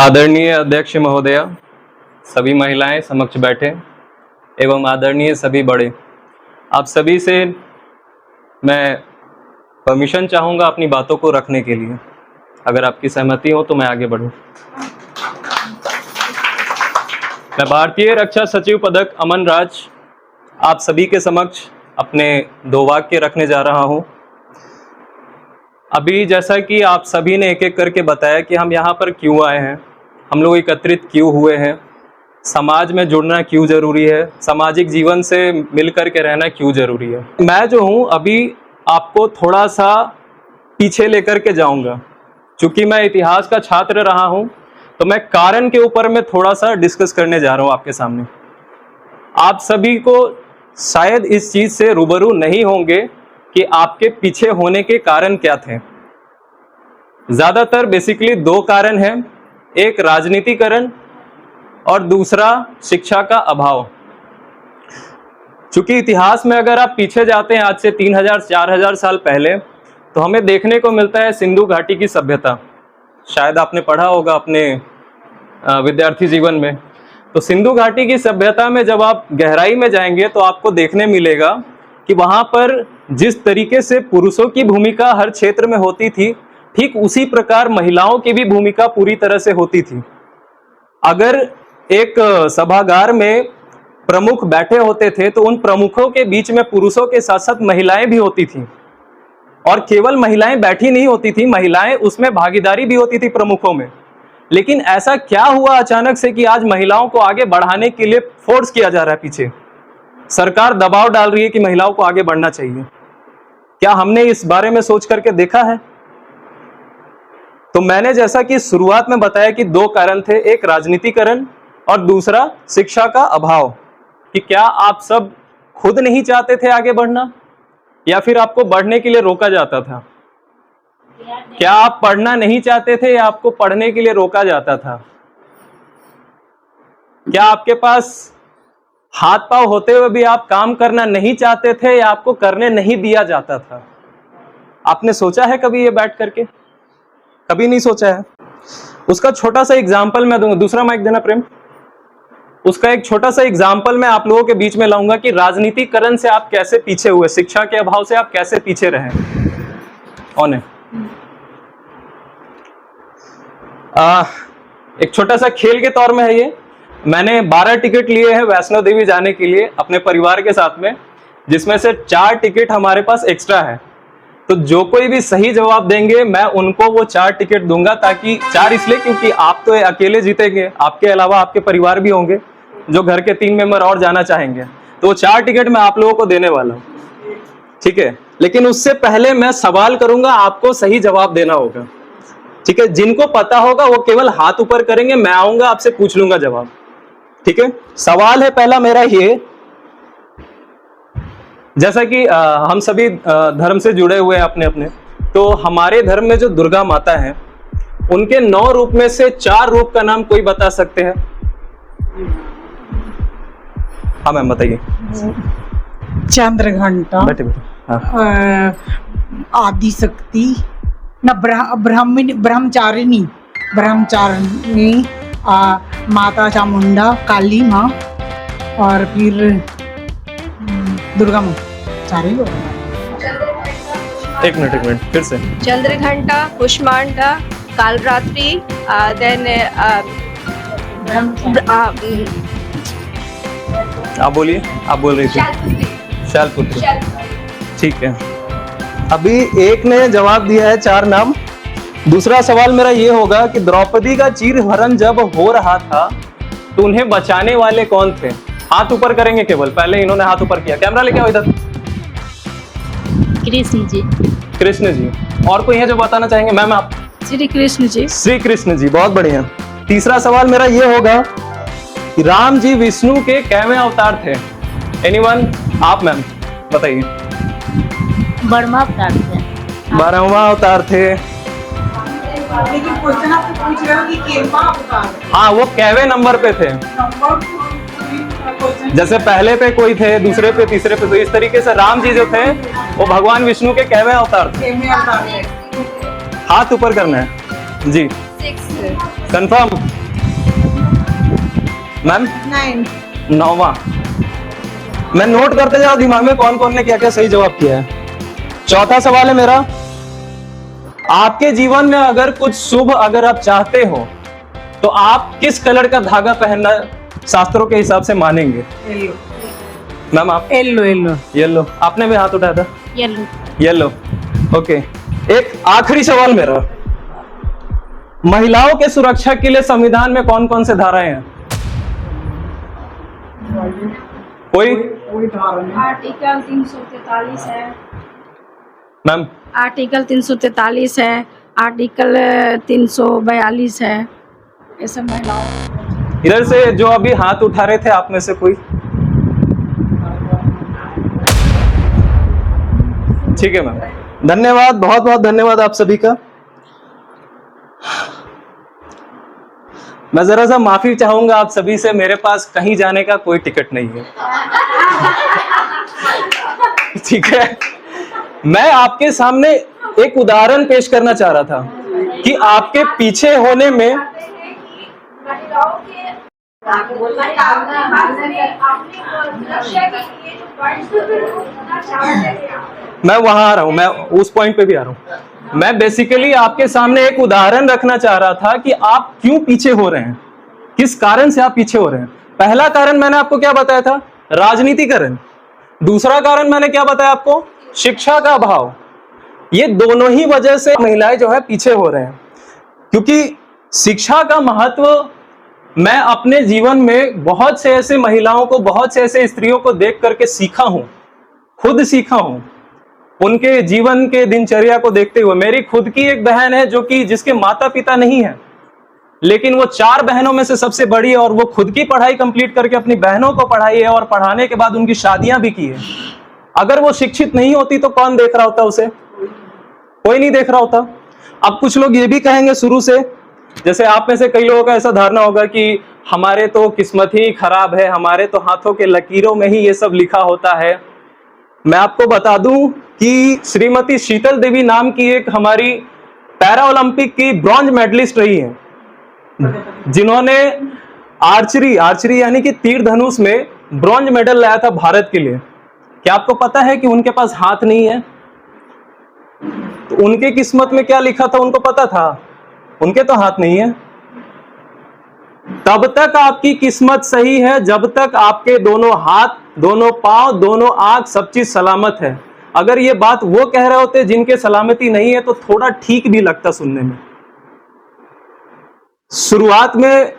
आदरणीय अध्यक्ष महोदय, सभी महिलाएं समक्ष बैठे एवं आदरणीय सभी बड़े, आप सभी से मैं परमिशन चाहूँगा अपनी बातों को रखने के लिए। अगर आपकी सहमति हो तो मैं आगे बढ़ूँ। मैं भारतीय रक्षा सचिव पदक अमन राज आप सभी के समक्ष अपने 2 वाक्य रखने जा रहा हूँ। अभी जैसा कि आप सभी ने एक एक करके बताया कि हम यहाँ पर क्यों आए हैं, हम लोग एकत्रित क्यों हुए हैं, समाज में जुड़ना क्यों ज़रूरी है, सामाजिक जीवन से मिलकर के रहना क्यों ज़रूरी है। मैं जो हूँ अभी आपको थोड़ा सा पीछे लेकर के जाऊँगा। चूँकि मैं इतिहास का छात्र रहा हूँ तो मैं कारण के ऊपर में थोड़ा सा डिस्कस करने जा रहा हूँ आपके सामने। आप सभी को शायद इस चीज़ से रूबरू नहीं होंगे कि आपके पीछे होने के कारण क्या थे। ज़्यादातर बेसिकली 2 कारण हैं, एक राजनीतिकरण और दूसरा शिक्षा का अभाव। चूंकि इतिहास में अगर आप पीछे जाते हैं आज से 3000-4000 साल पहले, तो हमें देखने को मिलता है सिंधु घाटी की सभ्यता। शायद आपने पढ़ा होगा अपने विद्यार्थी जीवन में। तो सिंधु घाटी की सभ्यता में जब आप गहराई में जाएंगे तो आपको देखने मिलेगा कि वहाँ पर जिस तरीके से पुरुषों की भूमिका हर क्षेत्र में होती थी, ठीक उसी प्रकार महिलाओं की भी भूमिका पूरी तरह से होती थी। अगर एक सभागार में प्रमुख बैठे होते थे तो उन प्रमुखों के बीच में पुरुषों के साथ साथ महिलाएं भी होती थी, और केवल महिलाएं बैठी नहीं होती थी, महिलाएं उसमें भागीदारी भी होती थी प्रमुखों में। लेकिन ऐसा क्या हुआ अचानक से कि आज महिलाओं को आगे बढ़ाने के लिए फोर्स किया जा रहा है, पीछे सरकार दबाव डाल रही है कि महिलाओं को आगे बढ़ना चाहिए। क्या हमने इस बारे में सोच करके देखा है? तो मैंने जैसा कि शुरुआत में बताया कि 2 कारण थे, एक राजनीतिकरण और दूसरा शिक्षा का अभाव। कि क्या आप सब खुद नहीं चाहते थे आगे बढ़ना, या फिर आपको बढ़ने के लिए रोका जाता था? क्या आप पढ़ना नहीं चाहते थे या आपको पढ़ने के लिए रोका जाता था? क्या आपके पास हाथ पांव होते हुए भी आप काम करना नहीं चाहते थे या आपको करने नहीं दिया जाता था? आपने सोचा है कभी ये बैठ करके? कभी नहीं सोचा है। उसका छोटा सा एग्जाम्पल मैं दूंगा। दूसरा माइक देना प्रेम। उसका एक छोटा सा एग्जाम्पल मैं आप लोगों के बीच में लाऊंगा कि राजनीतिकरण से आप कैसे पीछे हुए, शिक्षा के अभाव से आप कैसे पीछे रहे। कौन है? एक छोटा सा खेल के तौर में है ये। मैंने 12 टिकट लिए हैं वैष्णो देवी जाने के लिए अपने परिवार के साथ में, जिसमें से 4 टिकट हमारे पास एक्स्ट्रा है। तो जो कोई भी सही जवाब देंगे मैं उनको वो 4 टिकट दूंगा, ताकि 4 इसलिए क्योंकि आप तो अकेले जीतेंगे, आपके अलावा आपके परिवार भी होंगे जो घर के 3 मेंबर और जाना चाहेंगे। तो वो 4 टिकट मैं आप लोगों को देने वाला हूँ, ठीक है। लेकिन उससे पहले मैं सवाल करूंगा, आपको सही जवाब देना होगा, ठीक है। जिनको पता होगा वो केवल हाथ ऊपर करेंगे, मैं आऊंगा आपसे पूछ लूंगा जवाब, ठीक है। सवाल है पहला मेरा ये, जैसा कि हम सभी धर्म से जुड़े हुए हैं अपने अपने, तो हमारे धर्म में जो दुर्गा माता है उनके 9 रूप में से 4 रूप का नाम कोई बता सकते हैं? हाँ मैम बताइए। चंद्रघंटा, बैठे बैठे। हाँ। आदि शक्ति, न ब्रह्मचारिणी, माता चामुंडा, काली माँ, और फिर दुर्गा माँ। 4 ही लोग। एक मिनट फिर से। चंद्रघंटा, कुष्मांडा, कालरात्रि, देन आप बोलिए, आप बोल रही थी। शैलपुत्री, ठीक है। अभी एक ने जवाब दिया है 4 नाम। दूसरा सवाल मेरा ये होगा कि द्रौपदी का चीरहरण जब हो रहा था तो उन्हें बचाने वाले कौन थे? हाथ ऊपर करेंगे केवल, पहले इन्होंने हाथ ऊपर किया। कैमरा लेके आओ इधर। कृष्ण जी। कृष्ण जी। और कोई है जो बताना चाहेंगे? मैम आप। श्री कृष्ण जी। श्री कृष्ण जी, बहुत बढ़िया। तीसरा सवाल मेरा ये होगा कि राम जी विष्णु के कैवें अवतार थे? एनीवन? आप मैम बताइए। 12वां अवतार थे। 12वां अवतार थे। लेकिन क्वेश्चन आपसे पूछ रहे हो कि केवा अवतार। हाँ, वो कैवे नंबर पे थे। जैसे पहले पे कोई थे, दूसरे पे, तीसरे पे, तो इस तरीके से राम जी जो थे वो भगवान विष्णु के कैवे अवतार थे। हाथ ऊपर करना है जी। 6. कंफर्म? मैम 9. 9वां। मैं नोट करते जाओ दिमाग में कौन कौन ने क्या क्या सही जवाब किया है। चौथा सवाल है मेरा, आपके जीवन में अगर कुछ शुभ अगर आप चाहते हो तो आप किस कलर का धागा पहनना शास्त्रों के हिसाब से मानेंगे? येलो. मैम आप? येलो. येलो. येलो। आपने भी हाथ उठाया था? येलो। येलो। ओके। एक आखिरी सवाल मेरा, महिलाओं के सुरक्षा के लिए संविधान में कौन कौन से धाराएं हैं? कोई? आर्टिकल 343 है। मैम? आर्टिकल 343 है। आर्टिकल 342 है। ये सब महिलाओं। इधर से जो अभी हाथ उठा रहे थे आप में से कोई? ठीक है मैम, धन्यवाद, बहुत बहुत धन्यवाद आप सभी का। मैं जरा सा माफी चाहूंगा आप सभी से, मेरे पास कहीं जाने का कोई टिकट नहीं है। ठीक है, मैं आपके सामने एक उदाहरण पेश करना चाह रहा था कि आपके पीछे होने में मैं वहां आ रहा हूं, मैं उस पॉइंट पे भी आ रहा हूं। मैं बेसिकली आपके सामने एक उदाहरण रखना चाह रहा था कि आप क्यों पीछे हो रहे हैं, किस कारण से आप पीछे हो रहे हैं। पहला कारण मैंने आपको क्या बताया था? राजनीतिकरण। दूसरा कारण मैंने क्या बताया आपको? शिक्षा का अभाव। ये दोनों ही वजह से महिलाएं जो है पीछे हो रहे हैं, क्योंकि शिक्षा का महत्व मैं अपने जीवन में बहुत से ऐसे महिलाओं को, बहुत से ऐसे स्त्रियों को देख करके सीखा हूं, खुद सीखा हूं, उनके जीवन के दिनचर्या को देखते हुए। मेरी खुद की एक बहन है जो कि जिसके माता पिता नहीं है, लेकिन वो 4 बहनों में से सबसे बड़ी है, और वो खुद की पढ़ाई कंप्लीट करके अपनी बहनों को पढ़ाई है, और पढ़ाने के बाद उनकी शादियां भी की है। अगर वो शिक्षित नहीं होती तो कौन देख रहा होता उसे? कोई नहीं देख रहा होता। अब कुछ लोग ये भी कहेंगे शुरू से, जैसे आप में से कई लोगों का ऐसा धारणा होगा कि हमारे तो किस्मत ही खराब है, हमारे तो हाथों के लकीरों में ही ये सब लिखा होता है। मैं आपको बता दूं कि श्रीमती शीतल देवी नाम की एक हमारी पैरा ओलंपिक की ब्रॉन्ज मेडलिस्ट रही है, जिन्होंने आर्चरी यानी कि तीर धनुष में ब्रॉन्ज मेडल लाया था भारत के लिए। क्या आपको पता है कि उनके पास हाथ नहीं है? तो उनके किस्मत में क्या लिखा था उनको पता था? उनके तो हाथ नहीं है। तब तक आपकी किस्मत सही है जब तक आपके दोनों हाथ, दोनों पांव, दोनों आंख, सब चीज सलामत है। अगर ये बात वो कह रहे होते जिनके सलामती नहीं है तो थोड़ा ठीक भी लगता सुनने में। शुरुआत में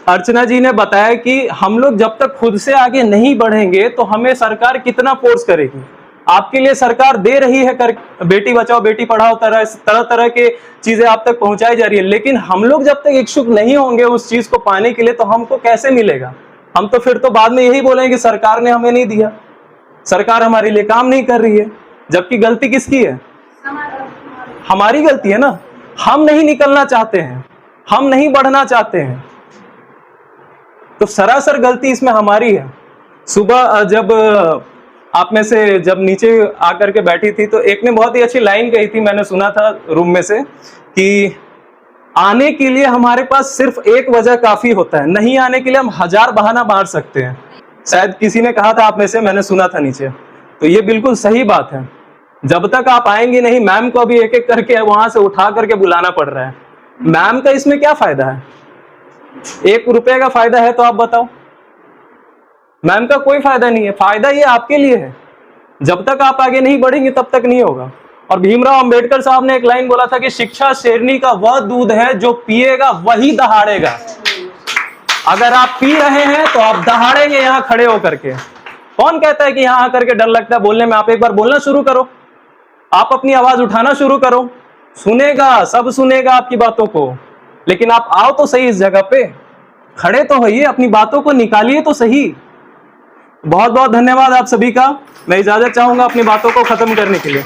अर्चना जी ने बताया कि हम लोग जब तक खुद से आगे नहीं बढ़ेंगे तो हमें सरकार कितना फोर्स करेगी। आपके लिए सरकार दे रही है कर, बेटी बचाओ बेटी पढ़ाओ, तरह तरह के चीजें आप तक पहुंचाई जा रही है, लेकिन हम लोग जब तक इच्छुक नहीं होंगे उस चीज को पाने के लिए तो हमको कैसे मिलेगा? हम तो फिर तो बाद में यही बोलेंगे कि सरकार ने हमें नहीं दिया, सरकार हमारे लिए काम नहीं कर रही है। जबकि गलती किसकी है? हमारी गलती है ना। हम नहीं निकलना चाहते हैं, हम नहीं बढ़ना चाहते हैं, तो सरासर गलती इसमें हमारी है। सुबह जब आप में से जब नीचे आकर के बैठी थी तो एक ने बहुत ही अच्छी लाइन कही थी, मैंने सुना था रूम में से, कि आने के लिए हमारे पास सिर्फ एक वजह काफी होता है, नहीं आने के लिए हम 1000 बहाना मार सकते हैं। शायद किसी ने कहा था आप में से, मैंने सुना था नीचे। तो ये बिल्कुल सही बात है। जब तक आप आएंगे नहीं, मैम को अभी एक एक करके वहां से उठा करके बुलाना पड़ रहा है। मैम का इसमें क्या फायदा है? 1 रुपए का फायदा है तो आप बताओ? मैम का कोई फायदा नहीं है। फायदा ये आपके लिए है। जब तक आप आगे नहीं बढ़ेंगे तब तक नहीं होगा। और भीमराव अंबेडकर साहब ने एक लाइन बोला था कि शिक्षा शेरनी का वह दूध है जो पिएगा वही दहाड़ेगा। अगर आप पी रहे हैं तो आप दहाड़ेंगे यहां खड़े होकर के। कौन कहता है कि यहां आकर के डर लगता है बोलने में? आप एक बार बोलना शुरू करो, आप अपनी आवाज उठाना शुरू करो, सुनेगा, सब सुनेगा आपकी बातों को। लेकिन आप आओ तो सही इस जगह पे, खड़े तो होइए, अपनी बातों को निकालिए तो सही। बहुत बहुत धन्यवाद आप सभी का। मैं इजाजत चाहूंगा अपनी बातों को खत्म करने के लिए।